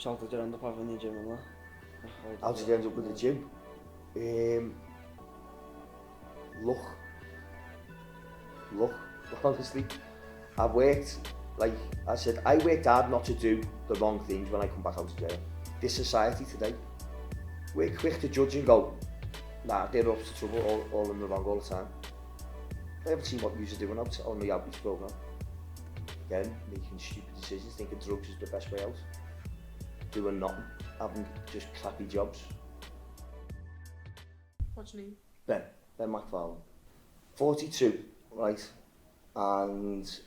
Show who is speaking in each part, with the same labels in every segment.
Speaker 1: how did you end up having the gym and that?
Speaker 2: How did I end up with the gym? Luck, honestly. I worked, like I said, I worked hard not to do the wrong things when I come back out of jail. This society today, we're quick to judge and go, nah, they're up to trouble, all in the wrong all the time. I haven't seen what you're doing out on the outreach program. Again, making stupid decisions, thinking drugs is the best way out. Doing nothing, having just crappy jobs.
Speaker 3: What's your name?
Speaker 2: Ben Macfarlane. 42, right? And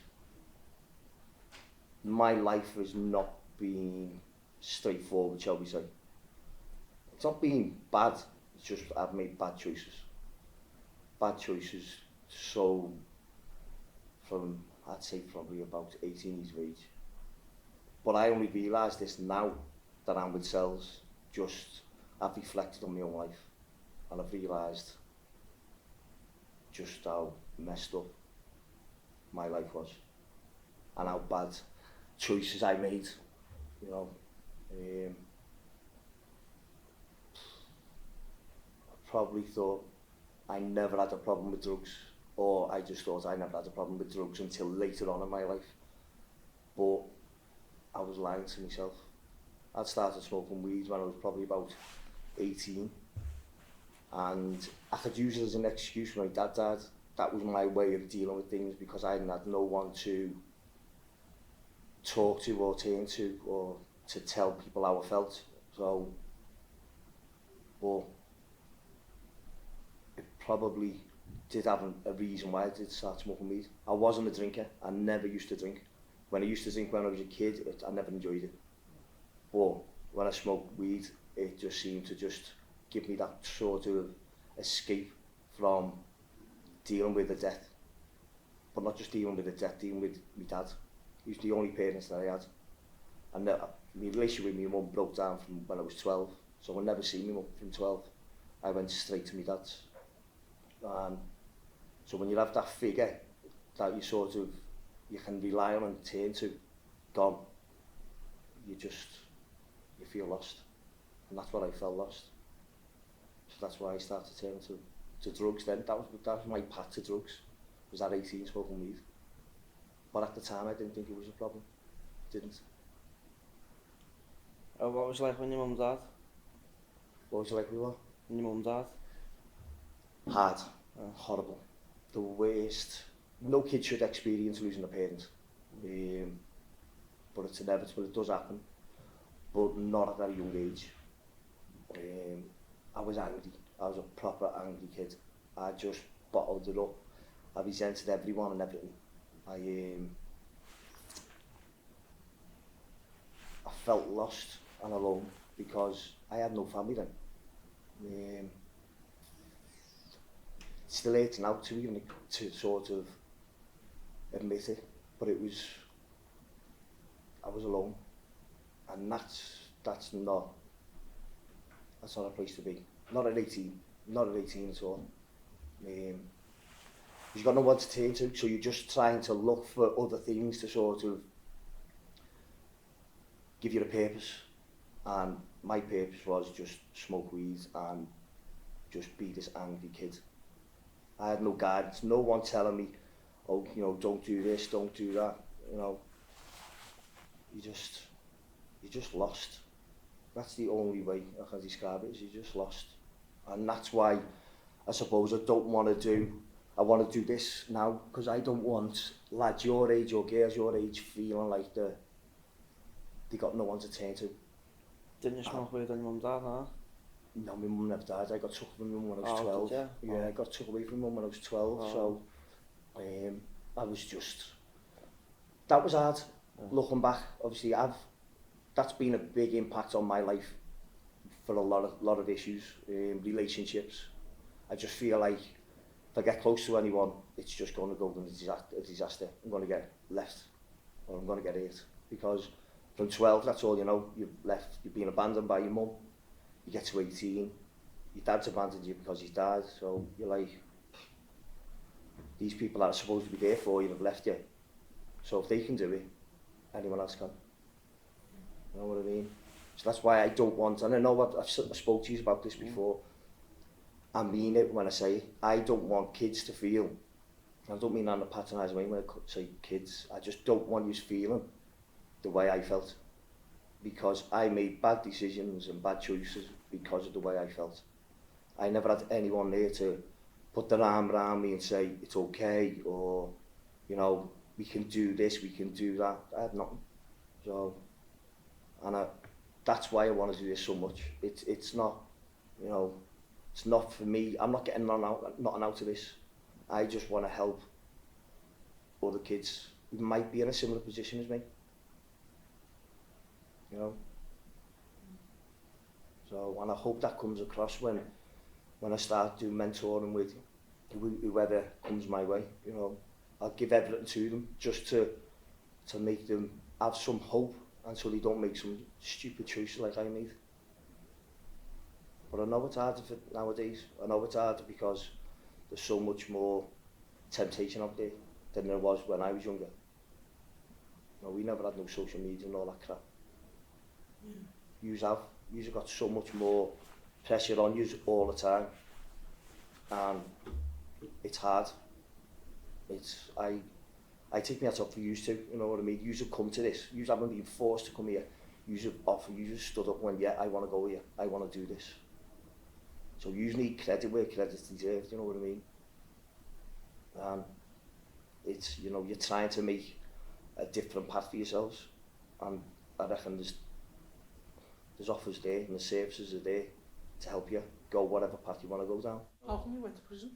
Speaker 2: my life has not been straightforward, shall we say. It's not been bad, it's just I've made bad choices. Bad choices, so from, I'd say probably about 18 years of age. But I only realise this now that I'm with cells, just I've reflected on my own life and I've realised just how messed up my life was and how bad choices I made, you know. I probably thought I never had a problem with drugs, or I just thought I never had a problem with drugs until later on in my life. But I was lying to myself. I'd started smoking weed when I was probably about 18, and I could use it as an excuse when my dad died. That was my way of dealing with things because I hadn't had no one to talk to or turn to or to tell people how I felt. So, but it probably did have a reason why I did start smoking weed. I wasn't a drinker. I never used to drink. When I used to drink when I was a kid, I never enjoyed it. But when I smoked weed, it just seemed to just give me that sort of escape from dealing with the death. But not just dealing with the death, dealing with my dad. He was the only parents that I had. And my relationship with my mum broke down from when I was 12. So I never seen my mum from 12. I went straight to my dad's. So when you have that figure that you sort of, you can rely on and turn to, gone, you feel lost. And that's what I felt lost. So that's why I started turning to drugs then. That was my path to drugs, was at 18 smoking weed. But at the time I didn't think it was a problem. Didn't.
Speaker 1: What was it like when your mum died?
Speaker 2: What was it like with what?
Speaker 1: When your mum died?
Speaker 2: Hard. Horrible. The worst. No kid should experience losing a parent. But it's inevitable, it does happen. But not at that young age. I was angry. I was a proper angry kid. I just bottled it up. I resented everyone and everything. I felt lost and alone because I had no family then. It still hurts now to sort of admit it, but I was alone, and that's not a place to be. Not at 18, not at 18 at all. You've got no one to turn to, so you're just trying to look for other things to sort of give you a purpose. And my purpose was just smoke weed and just be this angry kid. I had no guidance, no one telling me, oh, you know, don't do this, don't do that, you know. You're just lost. That's the only way I can describe it, is you're just lost. And that's why I suppose I want to do this now, because I don't want lads your age or girls your age feeling like they got no one to turn to.
Speaker 1: Didn't you smoke weed when your mum died, huh?
Speaker 2: No, my mum never died. I got took from my mum when I was 12.
Speaker 1: Did you?
Speaker 2: Yeah, I got took away from my mum when I was 12, so I was just, that was hard. Looking back, obviously that's been a big impact on my life for a lot of issues, relationships. I just feel like if I get close to anyone, it's just going to go to a disaster. I'm going to get left, or I'm going to get hurt, because from 12, that's all you know. You've been abandoned by your mum. You get to 18, your dad's abandoned you because he's died, so you're like, these people that are supposed to be there for you have left you. So if they can do it, anyone else can. You know what I mean? So that's why I don't want, and I know I've spoke to you about this before, I mean it when I say it, I don't want kids to feel, I don't mean that in a patronising way when I say kids, I just don't want you feeling the way I felt, because I made bad decisions and bad choices because of the way I felt. I never had anyone there to put their arm around me and say, it's okay, or, you know, we can do this, we can do that. I had nothing. So, and that's why I want to do this so much. It's not, you know, it's not for me. I'm not getting nothing out of this. I just want to help other kids who might be in a similar position as me. You know? So, and I hope that comes across when I start doing mentoring with whoever comes my way. You know, I'll give everything to them just to make them have some hope, and so they don't make some stupid choices like I made. But I know it's hard nowadays. I know it's hard because there's so much more temptation out there than there was when I was younger. You know, we never had no social media and all that crap. You've got so much more pressure on you all the time, and it's hard. I take my hat off for you too, you know what I mean? You have come to this, you haven't been forced to come here, you have stood up when, yeah, I want to go here, I want to do this. So you need credit where credit's deserved, you know what I mean? And it's, you know, you're trying to make a different path for yourselves, and I reckon there's offers there and the services are there to help you go whatever path you want to go down.
Speaker 3: How come you went to prison?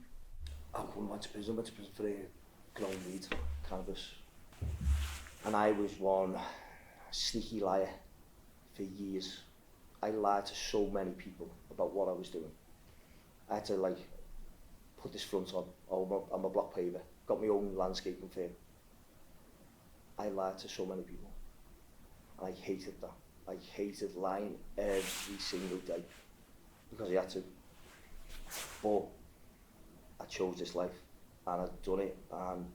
Speaker 2: I went to prison for grown weed, cannabis. And I was one sneaky liar for years. I lied to so many people about what I was doing. I had to like put this front on, oh, I'm a block paver, got my own landscaping firm. I lied to so many people, and I hated that. I hated lying every single day because I had to. But I chose this life and I've done it, and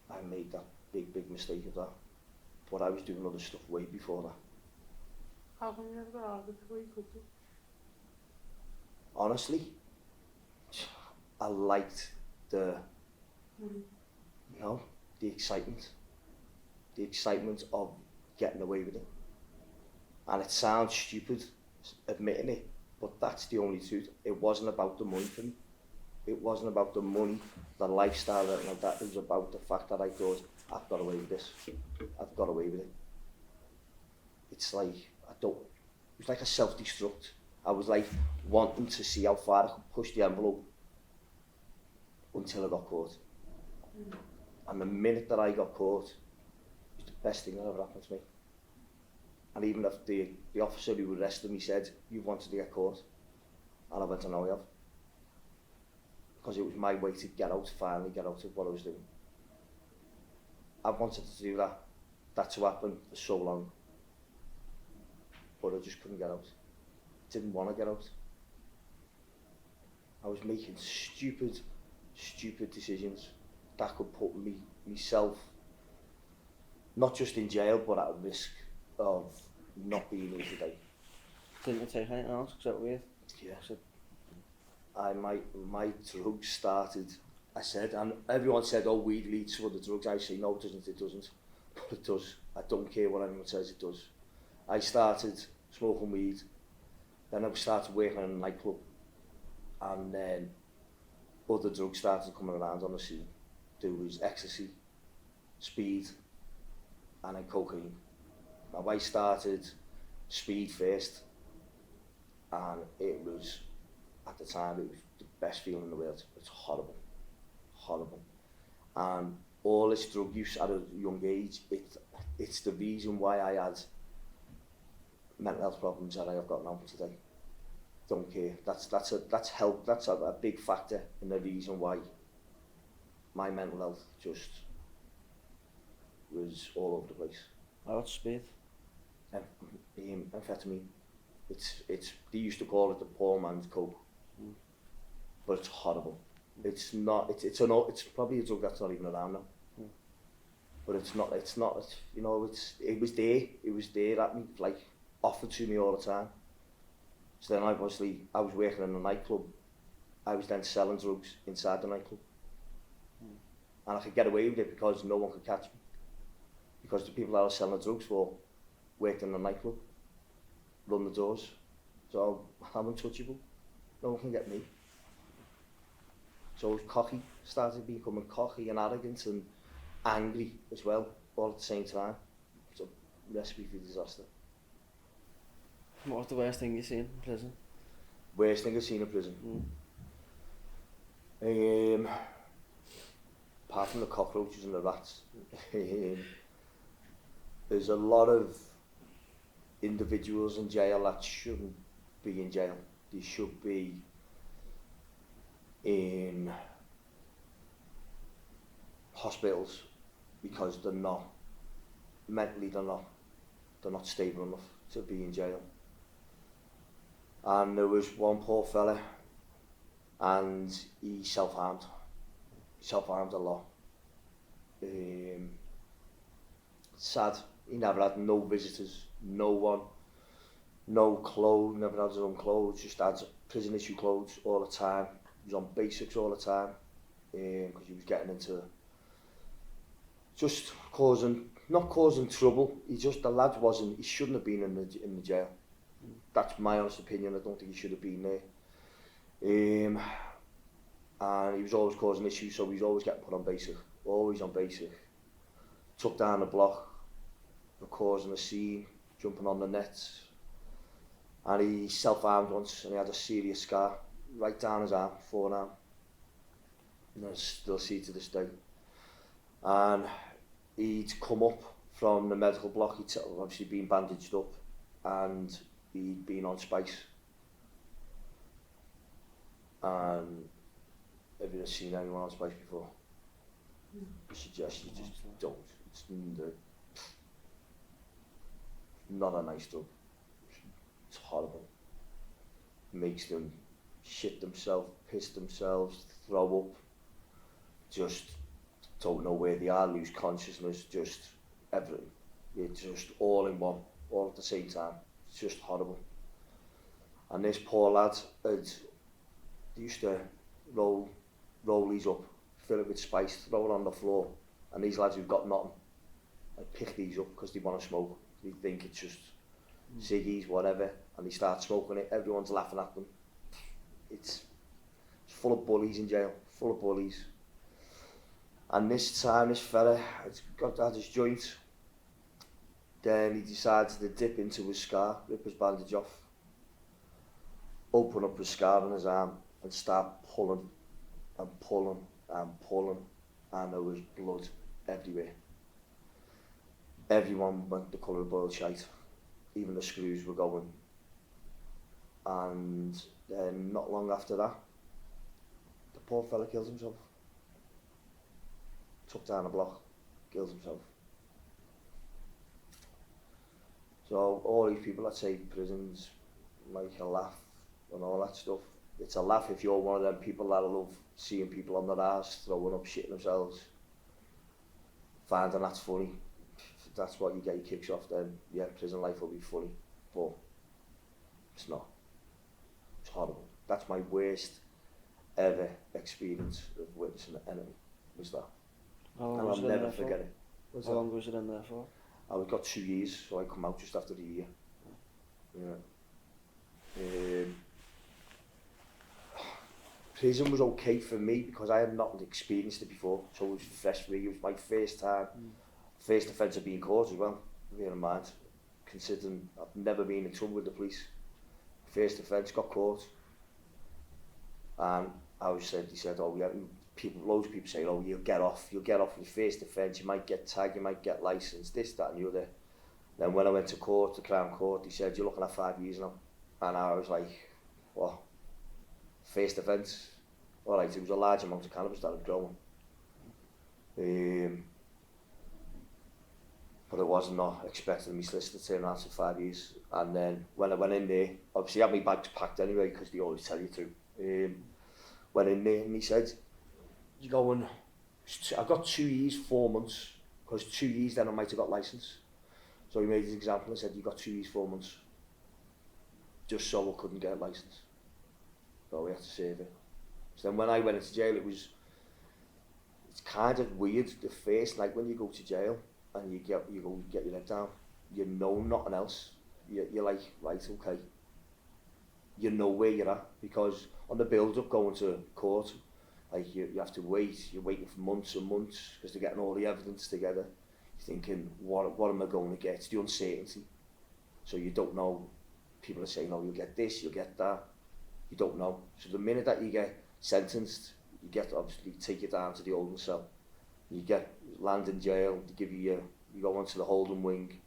Speaker 2: I made that big mistake of that. But I was doing other stuff way before that.
Speaker 3: How come you never got out of it before you could do?
Speaker 2: Honestly, I liked the excitement of getting away with it. And it sounds stupid admitting it, but that's the only truth. It wasn't about the money for me. It wasn't about the money, the lifestyle, and like that. It was about the fact that I thought, I've got away with this. I've got away with it. It's like, it was like a self-destruct. I was like wanting to see how far I could push the envelope until I got caught. And the minute that I got caught, it was the best thing that ever happened to me. And even if the officer who arrested me said, "You've wanted to get caught," and I went, "No, I have." Because it was my way to finally get out of what I was doing. I've wanted to do that. That's what happened for so long. But I just couldn't get out. Didn't want to get out. I was making stupid decisions that could put myself, not just in jail, but at risk of not being here today.
Speaker 1: Didn't you take anything else except weed?
Speaker 2: Yeah. My drugs started, I said, and everyone said, oh, weed leads to other drugs. I say, no, it doesn't. But it does. I don't care what anyone says, it does. I started smoking weed, then I started working in a nightclub, and then other drugs started coming around on the scene. There was ecstasy, speed, and then cocaine. Now I started speed first, and it was, at the time, it was the best feeling in the world. It's horrible, horrible. And all this drug use at a young age, it's the reason why I had mental health problems that I have got now today. Don't care. That's help. That's a big factor in the reason why my mental health just was all over the place.
Speaker 1: What's speed?
Speaker 2: Amphetamine. They used to call it the poor man's coke, but it's horrible. It's not. It's probably a drug that's not even around now. but it's not, you know, it was there at me, like, offered to me all the time. So then I was working in a nightclub. I was then selling drugs inside the nightclub. And I could get away with it because no one could catch me. Because the people that I was selling the drugs for worked in the nightclub, run the doors. So I'm untouchable. No one can get me. So I was cocky, started becoming cocky and arrogant and angry as well, all at the same time. It's a recipe for disaster.
Speaker 1: What was the worst thing you seen in prison?
Speaker 2: Worst thing I've seen in prison? Apart from the cockroaches and the rats, there's a lot of individuals in jail that shouldn't be in jail. They should be in hospitals because they're not mentally, they're not stable enough to be in jail. And there was one poor fella, and he self-harmed a lot. Sad, he never had no visitors, no one, no clothes, never had his own clothes, just had prison issue clothes all the time. He was on basics all the time, because he was getting into just not causing trouble. The lad he shouldn't have been in the jail. That's my honest opinion. I don't think he should have been there. And he was always causing issues, so he was always getting put on basic, always on basic. Took down the block for causing a scene, jumping on the nets. And he self-harmed once, and he had a serious scar right down his arm, forearm. And I still see it to this day. And he'd come up from the medical block, he'd obviously been bandaged up, and he'd been on spice. And have you ever seen anyone on spice before? I suggest you just don't. It's not a nice drug. It's horrible. Makes them shit themselves, piss themselves, throw up. Just don't know where they are, lose consciousness, just everything. It's just all in one, all at the same time. It's just horrible. And this poor lad used to roll these up, fill it with spice, throw it on the floor. And these lads who've got nothing, like, pick these up because they want to smoke. They think it's just ciggies, whatever, and they start smoking it. Everyone's laughing at them. It's full of bullies in jail, full of bullies. And this time, this fella had his joint. Then he decided to dip into his scar, rip his bandage off, open up his scar on his arm, and start pulling and pulling and pulling, and there was blood everywhere. Everyone went the colour of boiled shite. Even the screws were going. And then not long after that, the poor fella kills himself. Took down a block, kills himself. So all these people that say prisons make a laugh and all that stuff, it's a laugh if you're one of them people that love seeing people on their arse throwing up, shitting themselves, finding that's funny. If that's what you get your kicks off, then yeah, prison life will be funny, but it's not. It's horrible. That's my worst ever experience of witnessing anything, was that.
Speaker 1: How long
Speaker 2: And
Speaker 1: was
Speaker 2: I'll
Speaker 1: it in
Speaker 2: never
Speaker 1: there
Speaker 2: forget
Speaker 1: for?
Speaker 2: it.
Speaker 1: How long was it in there for?
Speaker 2: I got 2 years, so I come out just after the year. Yeah. Prison was okay for me because I had not experienced it before, so it was fresh for me. It was my first time, first offence of being caught as well, bear in mind, considering I've never been in trouble with the police. First offence, got caught, and he said, oh yeah, loads of people say, oh, you'll get off your first offence, you might get tagged, you might get licensed, this, that and the other. Then when I went to court, the Crown Court, he said, you're looking at 5 years now. And I was like, what? First offence? Alright, it was a large amount of cannabis that had grown. But I was not expecting me solicitor to turn around to 5 years. And then when I went in there, obviously I had my bags packed anyway, because they always tell you to. Went in there and he said, I got 2 years, 4 months because 2 years then I might have got licence. So he made his example and said, you got 2 years, 4 months, just so I couldn't get a licence. So we had to serve it. So then when I went into jail, it's kind of weird. The first night when you go to jail and you go get your head down, you know nothing else. You're like, right, okay. You know where you're at, because on the build-up going to court, like you have to wait. You're waiting for months and months because they're getting all the evidence together. You're thinking, what am I going to get? It's the uncertainty. So you don't know. People are saying, oh, you'll get this, you'll get that. You don't know. So the minute that you get sentenced, you get obviously take you down to the holding cell. You land in jail. They give you go onto the holding wing.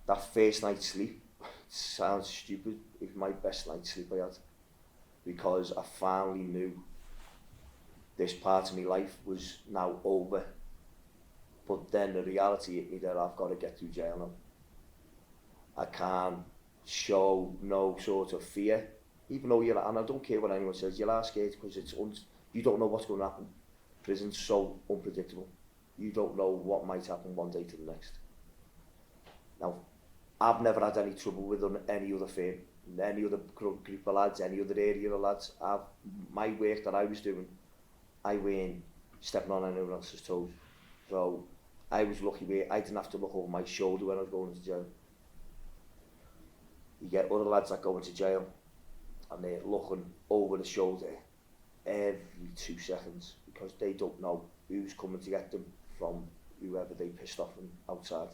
Speaker 2: That first night's sleep, it sounds stupid. It was my best night's sleep I had, because I finally knew this part of my life was now over. But then the reality hit me that I've got to get through jail now. I can't show no sort of fear, even though and I don't care what anyone says, you are scared because you don't know what's going to happen. Prison's so unpredictable. You don't know what might happen one day to the next. Now, I've never had any trouble with any other firm, any other group of lads, any other area of lads. My work that I was doing, I weren't stepping on anyone else's toes. So I was lucky where I didn't have to look over my shoulder when I was going into jail. You get other lads that go into jail and they're looking over the shoulder every 2 seconds because they don't know who's coming to get them from whoever they pissed off outside.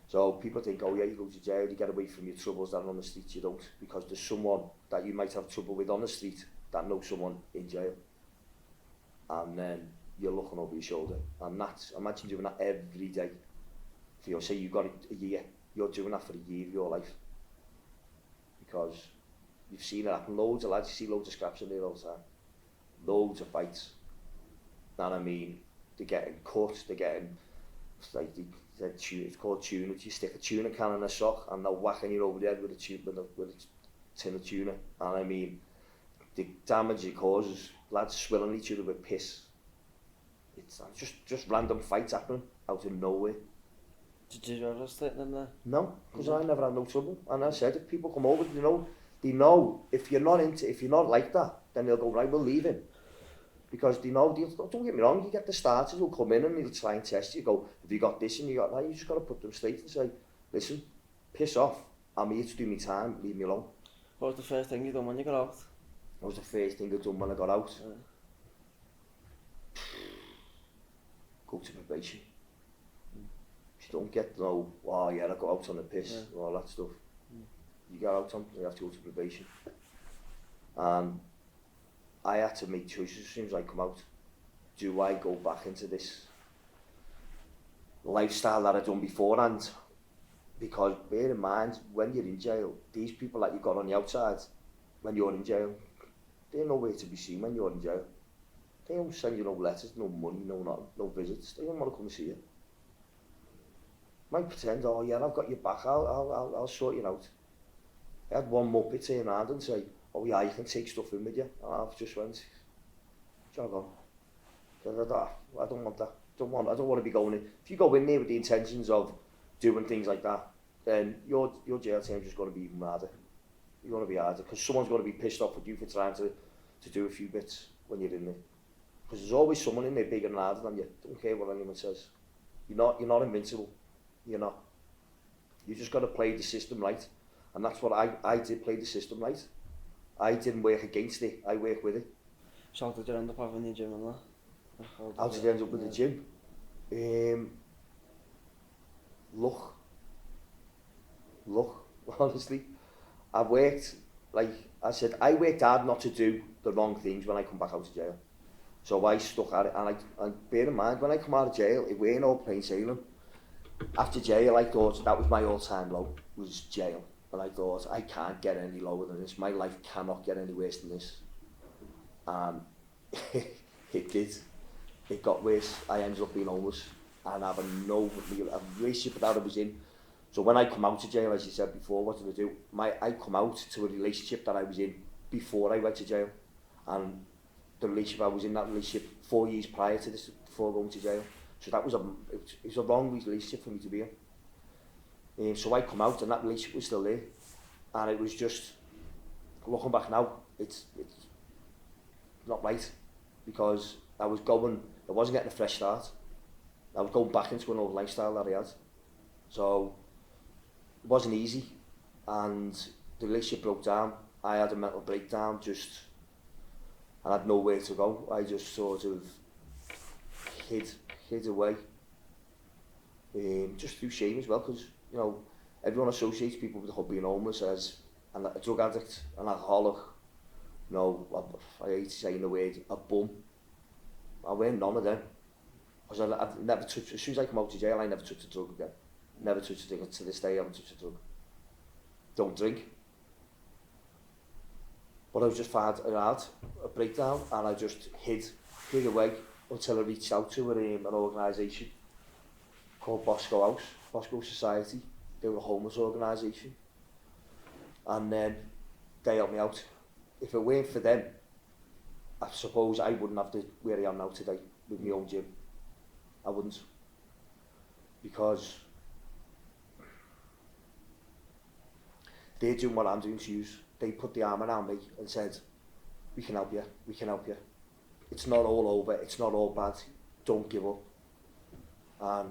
Speaker 2: So people think, oh yeah, you go to jail, you get away from your troubles down on the street. You don't, because there's someone that you might have trouble with on the street that knows someone in jail. And then you're looking over your shoulder. And imagine doing that every day. If you say you've got a year, you're doing that for a year of your life. Because you've seen it happen. Loads of lads, you see loads of scraps in there all the time. Loads of fights. And I mean, they're getting cut, they're getting, it's called tuna. You stick a tuna can in a sock and they'll whacking you over the head with a tin of tuna. And I mean, the damage it causes, lads swilling each other with piss. It's just random fights happening out of nowhere.
Speaker 1: Did you ever stay them there?
Speaker 2: No, because I never had no trouble. And I said, if people come over, they know if you're not like that, then they'll go, right, we'll leave him. Because they know, don't get me wrong, you get the starters who'll come in and they'll try and test you, go, have you got this and you got that? You just got to put them straight and say, listen, piss off, I'm here to do my time, leave me alone.
Speaker 1: What was the first thing you done when you got out?
Speaker 2: What was the first thing I done when I got out? Go to probation. You don't get to know, oh yeah, I got out on the piss, all that stuff. You get out on, you have to go to probation. And I had to make choices as soon as I come out. Do I go back into this lifestyle that I'd done beforehand? Because bear in mind, when you're in jail, these people that you got on the outside, when you're in jail, they're nowhere to be seen when you're in jail. They don't send you no letters, no money, no visits. They don't want to come and see you. Might pretend, oh yeah, I've got your back, I'll sort you out. I had one muppet turn around and say, oh yeah, you can take stuff in with you. And I've just went, jog on. I don't want that. I don't want to be going in. If you go in there with the intentions of doing things like that, then your jail time is just going to be even harder. You're going to be harder because someone's going to be pissed off with you for trying to do a few bits when you're in there. Because there's always someone in there bigger and harder than you. Don't care what anyone says. You're not invincible. You're not. You just got to play the system right. And that's what I did, play the system right. I didn't work against it, I worked with it.
Speaker 1: So how did you end up having the gym and that?
Speaker 2: How did I end up with the gym? Luck, honestly. I worked hard not to do the wrong things when I come back out of jail. So I stuck at it, and bear in mind, when I come out of jail, it weren't all plain sailing. After jail, I thought that was my all-time low, was jail. And I thought, I can't get any lower than this. My life cannot get any worse than this. And it did. It got worse. I ended up being homeless and having a relationship that I was in. So when I come out of jail, as you said before, what did I do? I come out to a relationship that I was in before I went to jail. And the relationship, I was in that relationship 4 years prior to this, before going to jail. So that was it was a wrong relationship for me to be in. So I come out and that relationship was still there. And it was just, looking back now, it's not right, because I wasn't getting a fresh start. I was going back into an old lifestyle that I had. So it wasn't easy, and the relationship broke down. I had a mental breakdown, I had nowhere to go. I just sort of hid away, just through shame as well, because, you know, everyone associates people with being homeless as a drug addict, an alcoholic, you know, I hate saying the word, a bum. I weren't none of them. Because I've never touched, as soon as I come out of jail, I never touched a drug again. Never touched a drug. To this day, I haven't touched a drug. Don't drink. But I was just had a breakdown, and I just hid away until I reached out to an organisation called Bosco Society. They were a homeless organisation. And then they helped me out. If it weren't for them, I suppose I wouldn't have where I am now today with my own gym. I wouldn't. Because they're doing what I'm doing to you. They put the arm around me and said, we can help you, we can help you. It's not all over, it's not all bad, don't give up. And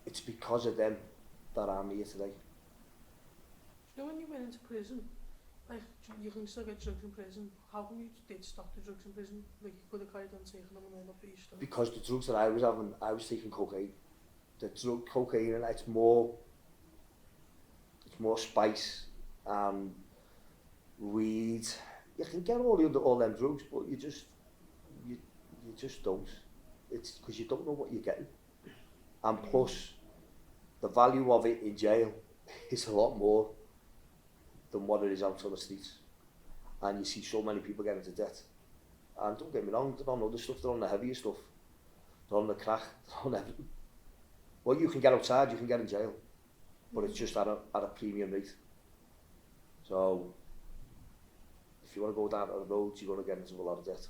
Speaker 2: it's because of them that I'm here today.
Speaker 3: You know, when you went into prison, like, you can still get drugs in prison. How come you did stop the drugs in prison? Like, you could have carried on taking them and all that, but you stopped.
Speaker 2: Because the drugs that I was having, I was taking cocaine. The drug cocaine, and it's more spice, weed. You can get all them drugs, but you just don't. It's because you don't know what you're getting. And plus, the value of it in jail is a lot more than what it is out on the streets. And you see so many people get into debt. And don't get me wrong, they're on other stuff, they're on the heavier stuff. They're on the crack, they're on everything. What you can get outside, you can get in jail. But it's just at a premium rate. So, if you want to go down the roads, you're going to get into a lot of debt.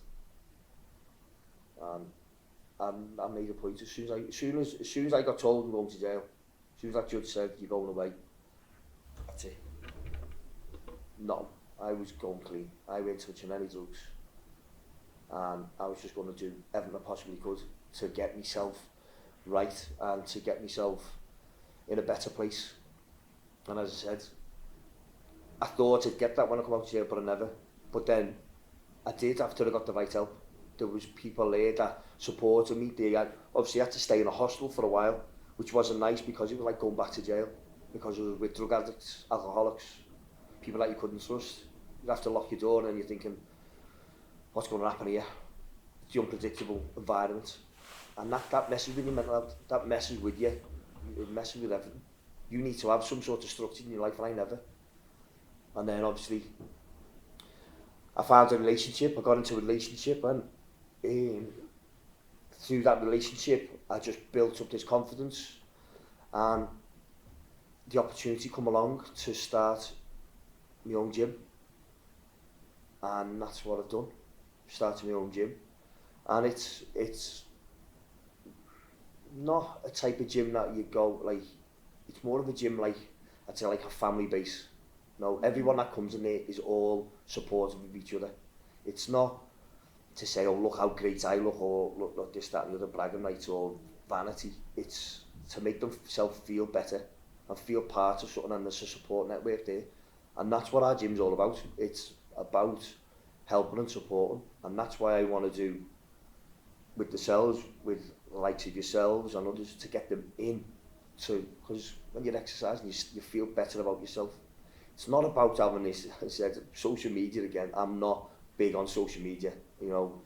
Speaker 2: And I made a point, as soon as I got told I'm going to jail, as soon as that judge said, you're going away, that's it. No, I was going clean. I weren't touching any drugs. And I was just going to do everything I possibly could to get myself right and to get myself in a better place. And as I said, I thought I'd get that when I come out of jail, but I never. But then I did after I got the right help. There was people there that supported me. They obviously had to stay in a hostel for a while, which wasn't nice because it was like going back to jail, because it was with drug addicts, alcoholics, people that you couldn't trust. You have to lock your door and you're thinking, what's going to happen here? It's the unpredictable environment. And that messes with your mental health, that messes with you, it messes with everything. You need to have some sort of structure in your life, and I never. And then obviously, I found a relationship, I got into a relationship, and through that relationship, I just built up this confidence, and the opportunity come along to start my own gym. And that's what I've done, started my own gym. And it's not a type of gym that you go, like, it's more of a gym like, I'd say like a family base. No, everyone that comes in there is all supportive of each other. It's not to say, oh, look how great I look, or look this, that and the other, bragging rights or vanity. It's to make themselves feel better and feel part of something, and there's a support network there. And that's what our gym's all about. It's about helping and supporting, and that's why I want to do with yourselves, with the likes of yourselves and others, to get them in. Because when you're exercising, you feel better about yourself. It's not about having this, I said, social media again. I'm not big on social media, you know.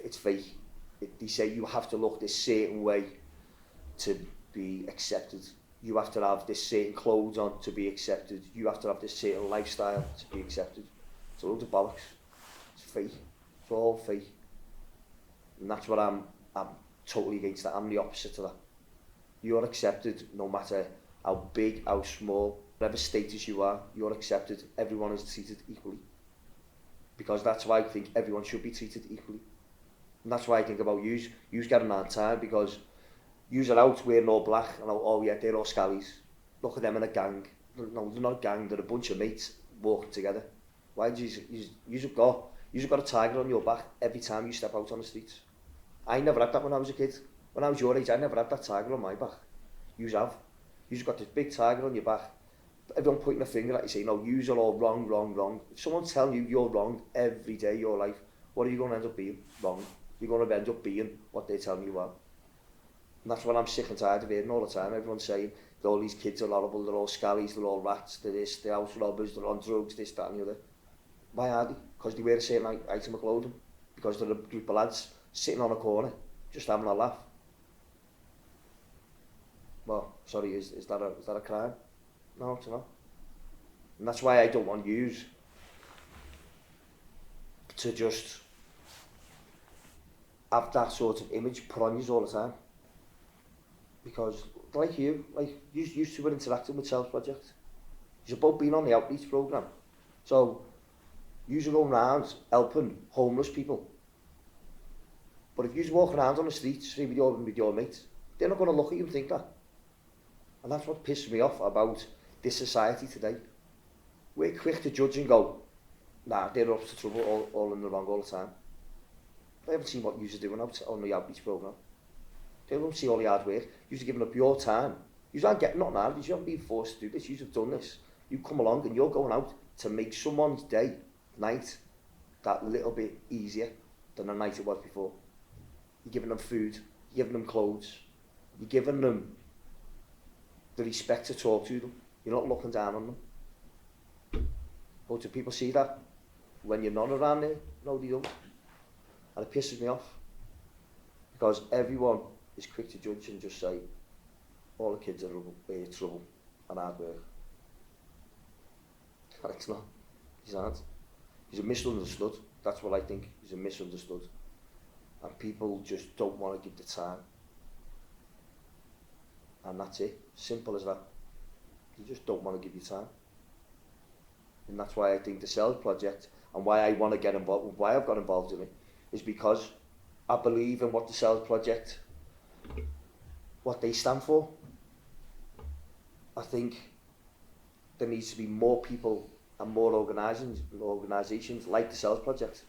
Speaker 2: It's fake. They say you have to look this certain way to be accepted. You have to have this certain clothes on to be accepted. You have to have this certain lifestyle to be accepted. It's a load of bollocks. It's fake. It's all fake. And that's what I'm totally against that. I'm the opposite to that. You're accepted no matter how big, how small, whatever status you are, you're accepted. Everyone is treated equally. Because that's why I think everyone should be treated equally. And that's why I think about yous getting on time, because yous are out wearing all black, and oh yeah, they're all scallies. Look at them in a gang. No, they're not a gang, they're a bunch of mates walking together. Why do you've got a tiger on your back every time you step out on the streets? I never had that when I was a kid. When I was your age, I never had that tiger on my back. Yous have. Yous got this big tiger on your back. Everyone pointing a finger at you saying, no, yous are all wrong, wrong, wrong. If someone's telling you you're wrong every day of your life, what are you going to end up being? Wrong. You're going to end up being what they're telling you are. And that's what I'm sick and tired of hearing all the time. Everyone's saying that all these kids are horrible, they're all scallies, they're all rats, they're this, they're house robbers, they're on drugs, this, that and the other. Why are they? Because they wear a certain item of clothing. Because they're a group of lads sitting on a corner, just having a laugh. Well, sorry, is that a crime? No, it's not. And that's why I don't want yous to just have that sort of image put on you all the time. Because, like you used to were interacting with Self Project. You're both been on the outreach programme. So, you're going around helping homeless people. But if you walk around on the streets with your mates, they're not going to look at you and think that. And that's what pisses me off about this society today. We're quick to judge and go, nah, they're up to trouble, all in the wrong all the time. I haven't seen what you're doing out on the outreach programme. They don't see all the hard work. You're giving up your time. You aren't getting nothing out of this. You haven't been forced to do this. You've done this. You come along and you're going out to make someone's day, night, that little bit easier than the night it was before. You're giving them food. You're giving them clothes. You're giving them the respect to talk to them. You're not looking down on them. But do people see that when you're not around there? No, they don't. And it pisses me off. Because everyone is quick to judge and just say, all the kids are trouble and hard work. And it's not. He's aren't. He's misunderstood. That's what I think. He's misunderstood. And people just don't want to give the time. And that's it. Simple as that. You just don't want to give you time. And that's why I think the Self Project, and why I want to get involved, why I've got involved in it, is because I believe in what the Self Project, what they stand for. I think there needs to be more people and more organisations like the Self Project.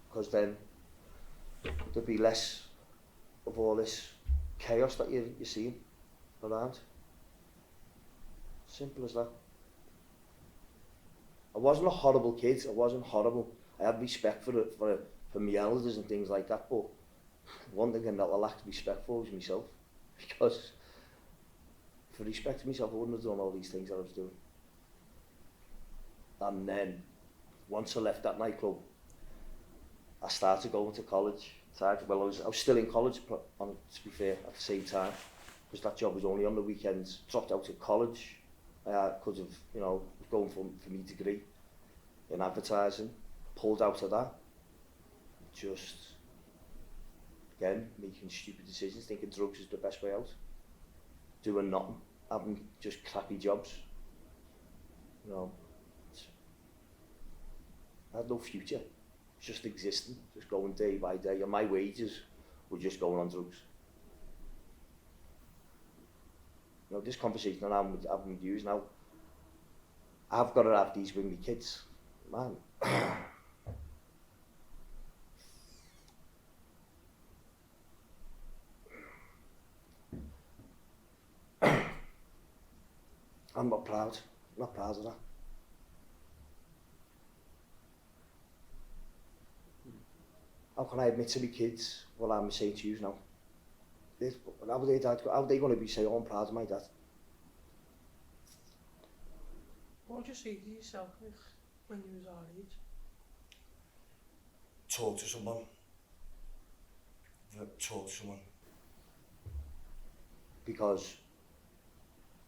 Speaker 2: Because then there'll be less of all this chaos that you're seeing around. Simple as that. I wasn't a horrible kid. I wasn't horrible. I had respect for my elders and things like that. But one thing I lacked respect for was myself. Because if I respected myself, I wouldn't have done all these things that I was doing. And then once I left that nightclub, I started going to college. I was still in college, to be fair, at the same time, because that job was only on the weekends. Dropped out of college because of, going for my degree in advertising. Pulled out of that. Just, again, making stupid decisions, thinking drugs is the best way out. Doing nothing, having just crappy jobs. I had no future. Just existing, just going day by day, and my wages were just going on drugs. This conversation that I'm having with you now, I've got to have these with my kids, man. I'm not proud of that. How can I admit to my kids what I'm saying to you now? How are they going to be saying, oh, I'm proud of my dad?
Speaker 3: What would you say to yourself when you was our age?
Speaker 2: Talk to someone. Because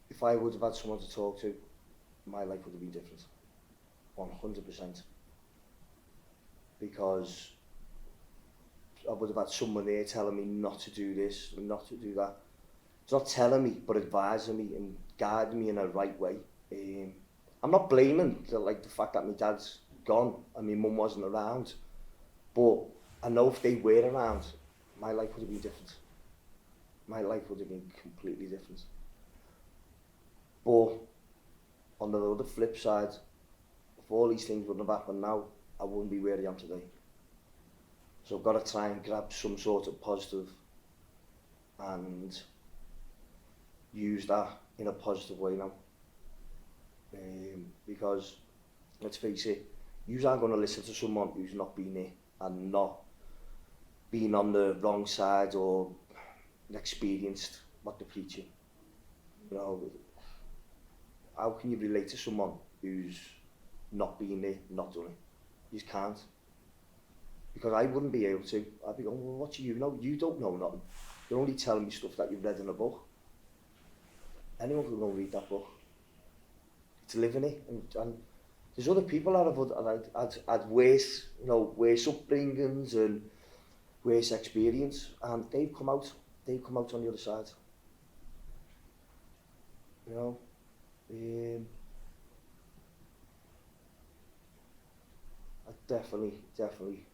Speaker 2: if I would have had someone to talk to, my life would have been different. 100%. Because I would have had someone there telling me not to do this, not to do that. It's not telling me, but advising me and guiding me in a right way. I'm not blaming the fact that my dad's gone and my mum wasn't around, but I know if they were around, my life would have been different. My life would have been completely different. But on the other flip side, if all these things wouldn't have happened now, I wouldn't be where I am today. So I've got to try and grab some sort of positive and use that in a positive way now. Because, let's face it, you aren't going to listen to someone who's not been there and not been on the wrong side or experienced what they're preaching. You know, how can you relate to someone who's not been there, not done it? You just can't. Because I wouldn't be able to. I'd be going, well, what do you know? You don't know nothing. You're only telling me stuff that you've read in a book. Anyone can go and read that book. It's living it. And there's other people that have had worse, you know, worse upbringings and worse experience, and they've come out on the other side. You know, I definitely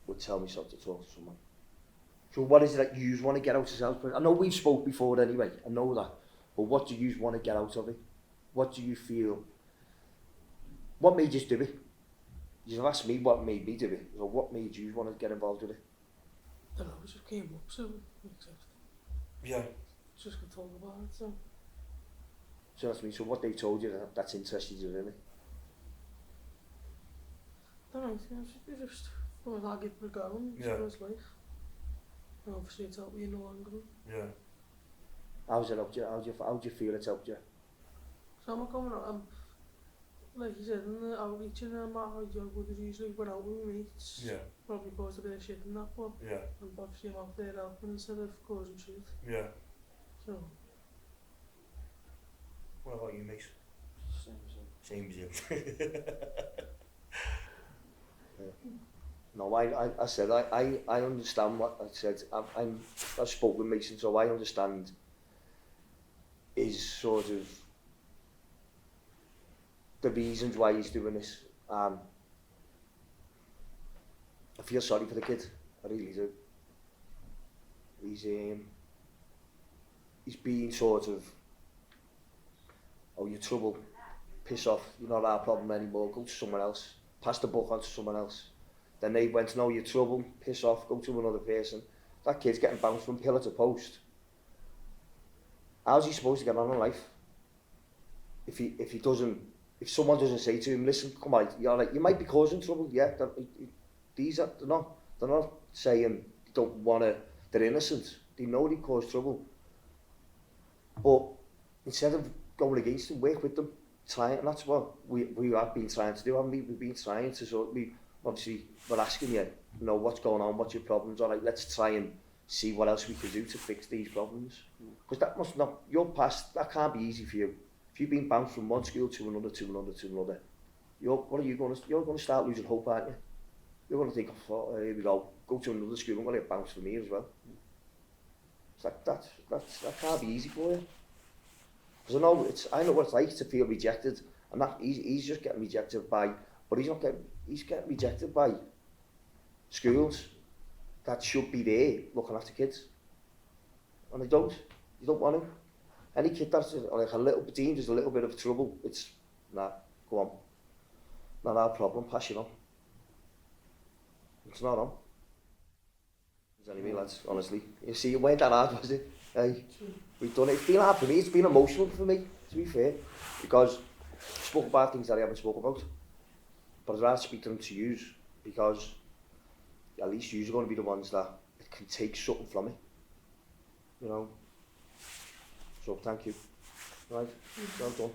Speaker 2: would tell myself to talk to someone. So what is it that you want to get out of yourself? I know we've spoke before anyway, I know that, but what do you want to get out of it? What do you feel? What made you do it? You've asked me what made me do it, so what made you want to get involved with it?
Speaker 3: I don't know, it just came up, so accept.
Speaker 1: Yeah.
Speaker 3: Just got told about it, so.
Speaker 2: So that's me. So what they told you that's interested you really?
Speaker 3: I don't know, it's just well, I'll get it going, it's what it's like. And obviously it's helped me in the long run.
Speaker 1: Yeah.
Speaker 2: How's it helped you? How do you feel it's helped you?
Speaker 3: So I'm coming out, like you said, in the outreach and that, how you would usually went out with my mates.
Speaker 1: Yeah.
Speaker 3: Probably caused a bit of shit in that, but
Speaker 1: Yeah.
Speaker 3: and obviously I'm out there helping instead of causing shit.
Speaker 1: Yeah.
Speaker 3: So.
Speaker 1: What about you, mate? Same as you.
Speaker 2: Yeah. No, I said I understand what I said. I've spoken with Mason, so I understand his sort of the reasons why he's doing this. I feel sorry for the kid. I really do. He's been sort of, oh, you're trouble, piss off, you're not our problem anymore, go to someone else, pass the buck on to someone else. Then they went, no, you're trouble, piss off, go to another person. That kid's getting bounced from pillar to post. How's he supposed to get on in life? If someone doesn't say to him, listen, come on, you're like, you might be causing trouble, yeah. They're not saying they don't want to, they're innocent. They know they cause trouble. But instead of going against them, work with them, try it, and that's what we have been trying to do, haven't we? We've been trying to obviously, we're asking you, what's going on, what's your problems, all right, let's try and see what else we can do to fix these problems. Because that must not, your past, that can't be easy for you. If you've been bounced from one school to another, you're going to start losing hope, aren't you? You're going to think, oh, here we go to another school, I'm going to get bounced from here as well. It's like, that can't be easy for you. Because I know what it's like to feel rejected, and that he's just getting rejected by, but he's getting rejected by schools that should be there looking after kids. And they don't. You don't want to. Any kid that's like a little bit deemed as a little bit of trouble, it's, nah, go on. Not our problem, pass it on. It's not on. Anyway, lads, honestly. You see, it weren't that hard, was it? Hey, we've done it. It's been hard for me, it's been emotional for me, to be fair. Because I spoke about things that I haven't spoken about. But I'd rather speak to them to you, because at least you're going to be the ones that can take something from it. So thank you. Right, well done.